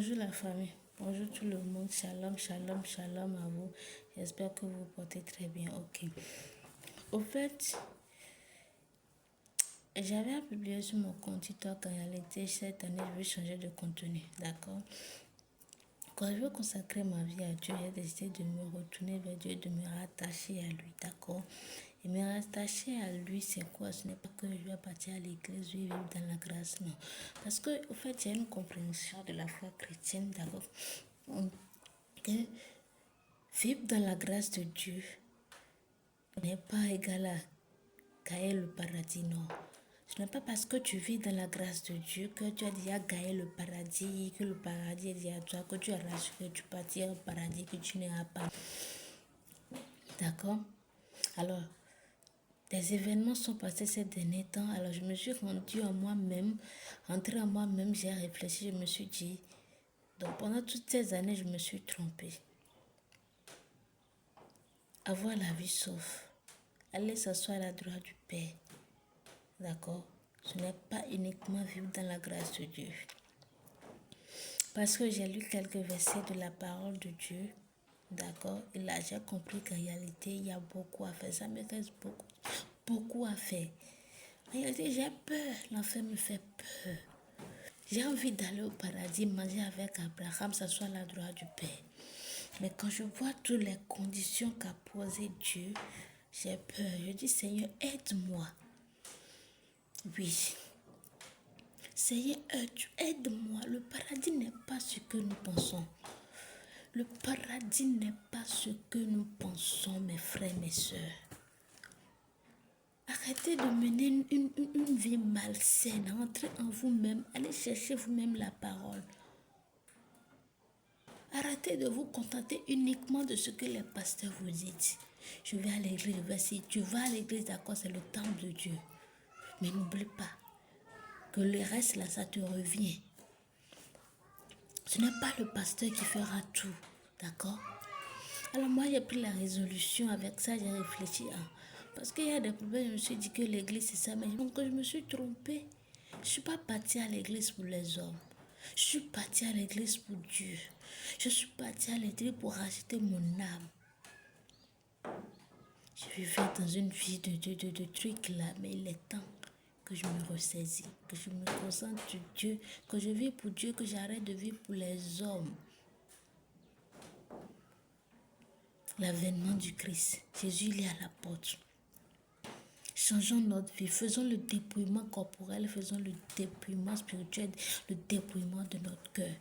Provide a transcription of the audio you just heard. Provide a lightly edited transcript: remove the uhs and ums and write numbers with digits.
Bonjour la famille, bonjour tout le monde, shalom, shalom, shalom à vous. J'espère que vous vous portez très bien, ok. Au fait, j'avais publié sur mon compte TikTok en réalité, cette année je vais changer de contenu, d'accord. Quand je veux consacrer ma vie à Dieu, j'ai décidé de me retourner vers Dieu, de me rattacher à lui, d'accord. Et me rattacher à lui, c'est quoi? Ce n'est pas que je vais partir à l'église, je vais vivre dans la grâce, non. Parce que, au fait, j'ai une compréhension de la foi chrétienne, d'accord. Que vivre dans la grâce de Dieu n'est pas égal à gagner le paradis, non. Ce n'est pas parce que tu vis dans la grâce de Dieu que tu as déjà gagné le paradis, que le paradis est déjà à toi, que tu as rassuré, tu partiras au paradis, que tu n'iras pas. D'accord? Alors, des événements sont passés ces derniers temps, alors je me suis rendue à moi-même, entrée en moi-même, j'ai réfléchi, je me suis dit, donc pendant toutes ces années, je me suis trompée. Avoir la vie sauf, aller s'asseoir à la droite du Père, d'accord? Ce n'est pas uniquement vivre dans la grâce de Dieu. Parce que j'ai lu quelques versets de la parole de Dieu, d'accord? Et là, j'ai compris qu'en réalité, il y a beaucoup à faire. Ça me reste beaucoup à faire. En réalité, j'ai peur. L'enfer me fait peur. J'ai envie d'aller au paradis, manger avec Abraham, s'asseoir à la droite du Père. Mais quand je vois toutes les conditions qu'a posées Dieu, j'ai peur. Je dis, Seigneur, aide-moi. Oui. Seigneur, aide-moi. Le paradis n'est pas ce que nous pensons. Le paradis n'est pas ce que nous pensons, mes frères, mes sœurs. Arrêtez de mener une vie malsaine. Entrez en vous-même. Allez chercher vous-même la parole. Arrêtez de vous contenter uniquement de ce que les pasteurs vous disent. Je vais à l'église, si tu vas à l'église, d'accord, c'est le temple de Dieu. Mais n'oublie pas que le reste là, ça te revient. Ce n'est pas le pasteur qui fera tout, d'accord? Alors moi, j'ai pris la résolution avec ça, j'ai réfléchi. Parce qu'il y a des problèmes, je me suis dit que l'église, c'est ça. Mais donc, je me suis trompée. Je ne suis pas partie à l'église pour les hommes. Je suis partie à l'église pour Dieu. Je suis partie à l'église pour racheter mon âme. Je vivais dans une vie de trucs là, mais il est temps que je me ressaisis, que je me concentre sur Dieu, que je vis pour Dieu, que j'arrête de vivre pour les hommes. L'avènement du Christ. Jésus, il est à la porte. Changeons notre vie. Faisons le dépouillement corporel, faisons le dépouillement spirituel, le dépouillement de notre cœur.